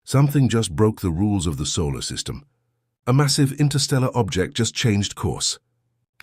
Something just broke the rules of the solar system. A massive interstellar object just changed course.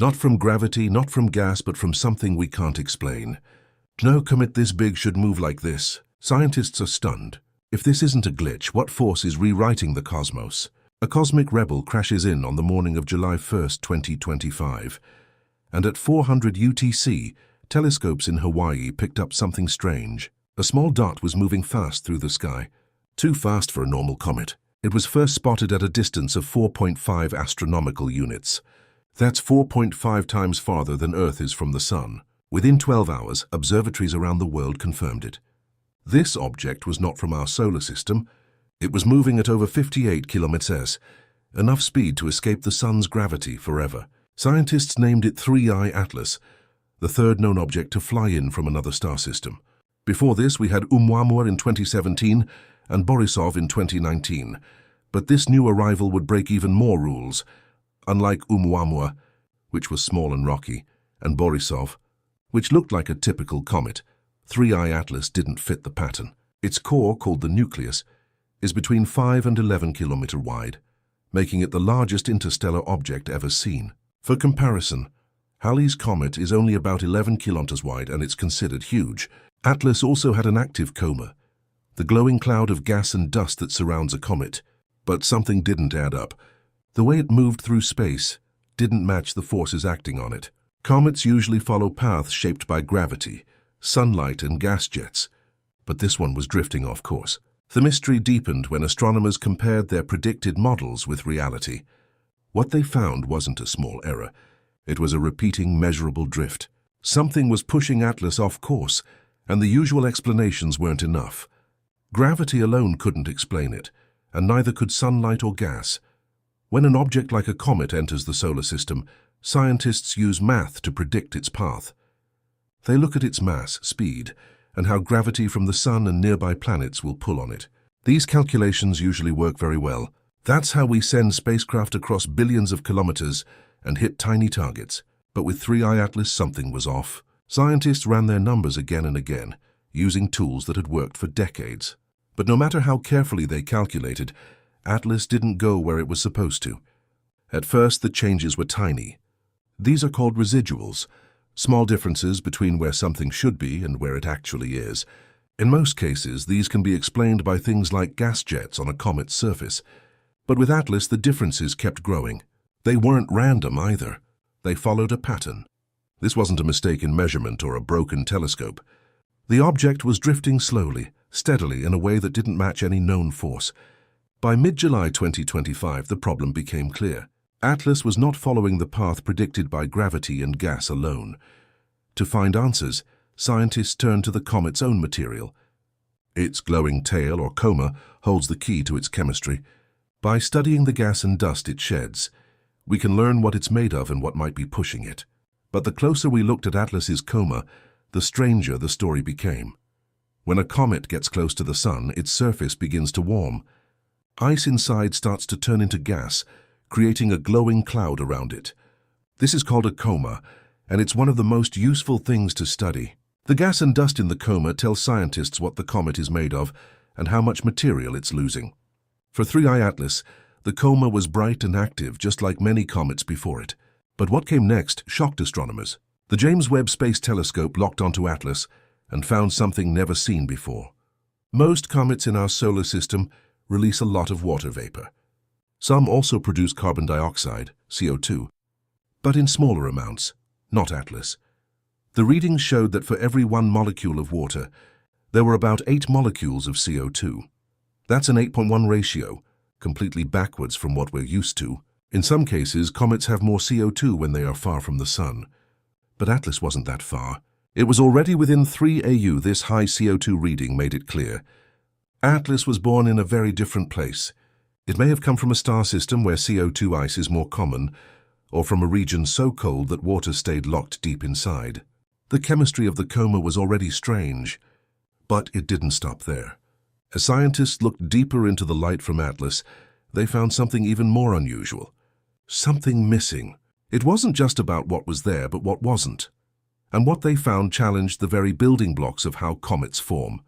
Not from gravity, not from gas, but from something we can't explain. No comet this big should move like this. Scientists are stunned. If this isn't a glitch, what force is rewriting the cosmos? A cosmic rebel crashes in on the morning of July 1st, 2025. And at 400 UTC, telescopes in Hawaii picked up something strange. A small dot was moving fast through the sky. Too fast for a normal comet. It was first spotted at a distance of 4.5 astronomical units. That's 4.5 times farther than Earth is from the Sun. Within 12 hours, observatories around the world confirmed it. This object was not from our solar system. It was moving at over 58 km/s, enough speed to escape the Sun's gravity forever. Scientists named it 3I Atlas, the third known object to fly in from another star system. Before this, we had Oumuamua in 2017 and Borisov in 2019. But this new arrival would break even more rules. Unlike Oumuamua, which was small and rocky, and Borisov, which looked like a typical comet, 3I Atlas didn't fit the pattern. Its core, called the nucleus, is between 5 and 11 km wide, making it the largest interstellar object ever seen. For comparison, Halley's Comet is only about 11 km wide and it's considered huge. Atlas also had an active coma, the glowing cloud of gas and dust that surrounds a comet. But something didn't add up. The way it moved through space didn't match the forces acting on it. Comets usually follow paths shaped by gravity, sunlight, and gas jets, but this one was drifting off course. The mystery deepened when astronomers compared their predicted models with reality. What they found wasn't a small error. It was a repeating, measurable drift. Something was pushing Atlas off course, and the usual explanations weren't enough. Gravity alone couldn't explain it, and neither could sunlight or gas. When an object like a comet enters the solar system, scientists use math to predict its path. They look at its mass, speed, and how gravity from the Sun and nearby planets will pull on it. These calculations usually work very well. That's how we send spacecraft across billions of kilometers and hit tiny targets. But with 3I Atlas, something was off. Scientists ran their numbers again and again, using tools that had worked for decades. But no matter how carefully they calculated, Atlas didn't go where it was supposed to. At first, the changes were tiny. These are called residuals, small differences between where something should be and where it actually is. In most cases, these can be explained by things like gas jets on a comet's surface. But with Atlas, the differences kept growing. They weren't random either. They followed a pattern. This wasn't a mistake in measurement or a broken telescope. The object was drifting slowly, steadily, in a way that didn't match any known force. By mid-July 2025, the problem became clear. Atlas was not following the path predicted by gravity and gas alone. To find answers, scientists turned to the comet's own material. Its glowing tail, or coma, holds the key to its chemistry. By studying the gas and dust it sheds, we can learn what it's made of and what might be pushing it. But the closer we looked at Atlas's coma, the stranger the story became. When a comet gets close to the Sun, its surface begins to warm. Ice inside starts to turn into gas, creating a glowing cloud around it. This is called a coma, and it's one of the most useful things to study. The gas and dust in the coma tell scientists what the comet is made of and how much material it's losing. For 3I Atlas, the coma was bright and active, just like many comets before it. But what came next shocked astronomers. The James Webb Space Telescope locked onto Atlas and found something never seen before. Most comets in our solar system release a lot of water vapor. Some also produce carbon dioxide, CO2, but in smaller amounts, not Atlas. The readings showed that for every 1 molecule of water, there were about 8 molecules of CO2. That's an 8.1 ratio, completely backwards from what we're used to. In some cases, comets have more CO2 when they are far from the Sun. But Atlas wasn't that far. It was already within 3 AU. This high CO2 reading made it clear. Atlas was born in a very different place. It may have come from a star system where CO2 ice is more common, or from a region so cold that water stayed locked deep inside. The chemistry of the coma was already strange, but it didn't stop there. As scientists looked deeper into the light from Atlas, they found something even more unusual. Something missing. It wasn't just about what was there, but what wasn't. And what they found challenged the very building blocks of how comets form.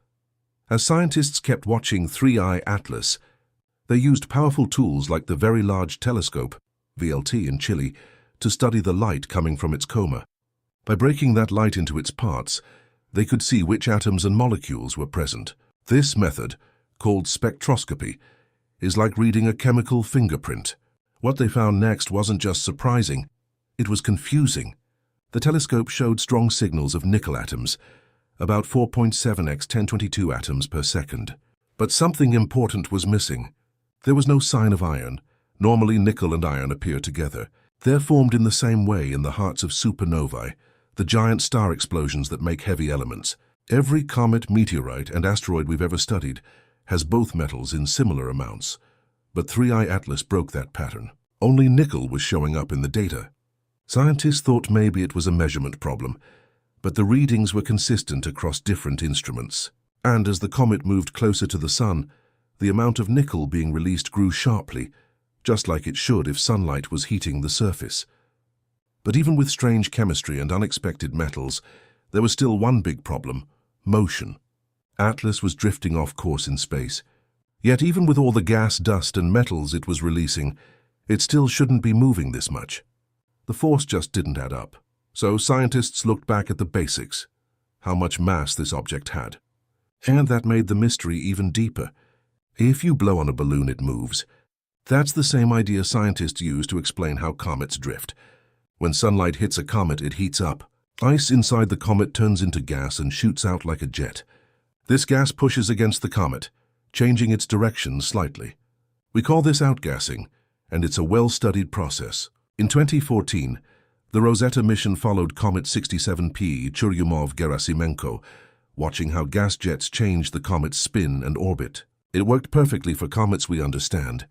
As scientists kept watching 3I Atlas, they used powerful tools like the Very Large Telescope, VLT in Chile, to study the light coming from its coma. By breaking that light into its parts, they could see which atoms and molecules were present. This method, called spectroscopy, is like reading a chemical fingerprint. What they found next wasn't just surprising, it was confusing. The telescope showed strong signals of nickel atoms, about 4.7x 1022 atoms per second. But something important was missing. There was no sign of iron. Normally nickel and iron appear together. They're formed in the same way in the hearts of supernovae, the giant star explosions that make heavy elements. Every comet, meteorite, and asteroid we've ever studied has both metals in similar amounts. But 3I Atlas broke that pattern. Only nickel was showing up in the data. Scientists thought maybe it was a measurement problem, but the readings were consistent across different instruments. And as the comet moved closer to the sun, the amount of nickel being released grew sharply, just like it should if sunlight was heating the surface. But even with strange chemistry and unexpected metals, there was still one big problem: motion. Atlas was drifting off course in space. Yet even with all the gas, dust, and metals it was releasing, it still shouldn't be moving this much. The force just didn't add up. So scientists looked back at the basics, how much mass this object had. And that made the mystery even deeper. If you blow on a balloon, it moves. That's the same idea scientists use to explain how comets drift. When sunlight hits a comet, it heats up. Ice inside the comet turns into gas and shoots out like a jet. This gas pushes against the comet, changing its direction slightly. We call this outgassing, and it's a well-studied process. In 2014, the Rosetta mission followed Comet 67P Churyumov-Gerasimenko, watching how gas jets changed the comet's spin and orbit. It worked perfectly for comets we understand.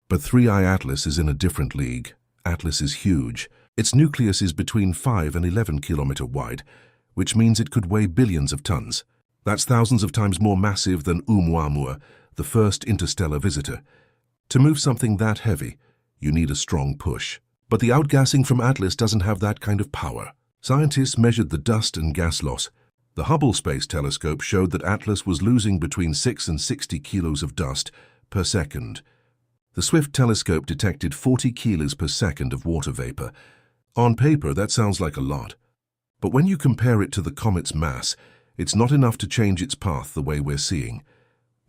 But 3I Atlas is in a different league. Atlas is huge. Its nucleus is between 5 and 11 kilometer wide, which means it could weigh billions of tons. That's thousands of times more massive than Oumuamua, the first interstellar visitor. To move something that heavy, you need a strong push. But the outgassing from Atlas doesn't have that kind of power. Scientists measured the dust and gas loss. The Hubble Space Telescope showed that Atlas was losing between 6 and 60 kilos of dust per second. The Swift telescope detected 40 kilos per second of water vapor. On paper, that sounds like a lot. But when you compare it to the comet's mass, it's not enough to change its path the way we're seeing.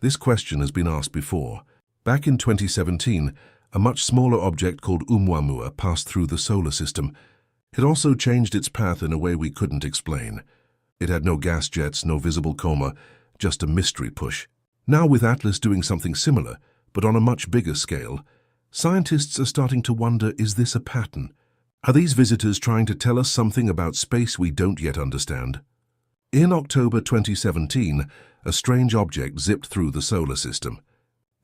This question has been asked before. Back in 2017, a much smaller object called Oumuamua passed through the solar system. It also changed its path in a way we couldn't explain. It had no gas jets, no visible coma, just a mystery push. Now with Atlas doing something similar, but on a much bigger scale, scientists are starting to wonder, is this a pattern? Are these visitors trying to tell us something about space we don't yet understand? In October 2017, a strange object zipped through the solar system.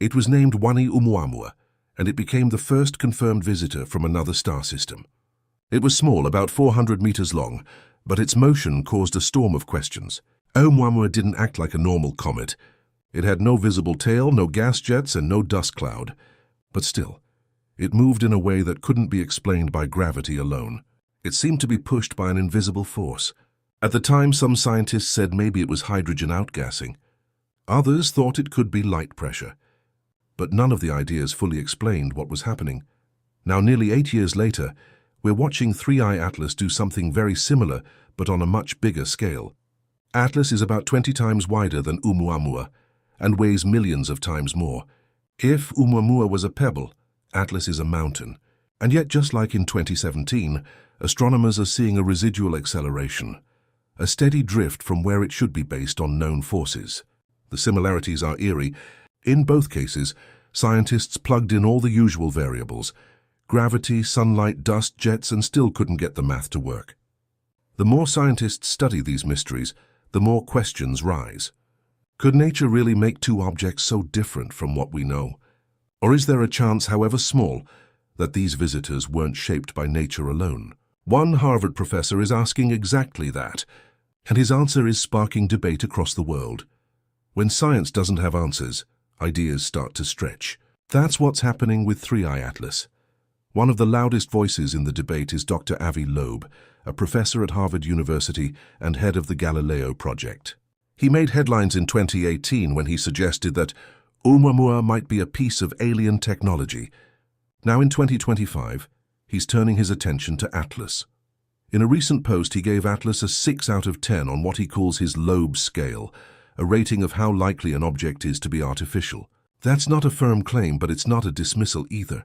It was named Wani Oumuamua, and it became the first confirmed visitor from another star system. It was small, about 400 meters long, but its motion caused a storm of questions. Oumuamua didn't act like a normal comet. It had no visible tail, no gas jets, and no dust cloud. But still, it moved in a way that couldn't be explained by gravity alone. It seemed to be pushed by an invisible force. At the time, some scientists said maybe it was hydrogen outgassing. Others thought it could be light pressure. But none of the ideas fully explained what was happening. Now, nearly 8 years later, we're watching 3I Atlas do something very similar, but on a much bigger scale. Atlas is about 20 times wider than Oumuamua and weighs millions of times more. If Oumuamua was a pebble, Atlas is a mountain. And yet, just like in 2017, astronomers are seeing a residual acceleration, a steady drift from where it should be based on known forces. The similarities are eerie. In both cases, scientists plugged in all the usual variables: gravity, sunlight, dust, jets, and still couldn't get the math to work. The more scientists study these mysteries, the more questions rise. Could nature really make two objects so different from what we know? Or is there a chance, however small, that these visitors weren't shaped by nature alone? One Harvard professor is asking exactly that, and his answer is sparking debate across the world. When science doesn't have answers, ideas start to stretch. That's what's happening with 3I Atlas. One of the loudest voices in the debate is Dr. Avi Loeb, a professor at Harvard University and head of the Galileo project. He made headlines in 2018 when he suggested that Oumuamua might be a piece of alien technology. Now in 2025, he's turning his attention to Atlas. In a recent post, he gave Atlas a 6 out of 10 on what he calls his Loeb scale, a rating of how likely an object is to be artificial. That's not a firm claim, but it's not a dismissal either.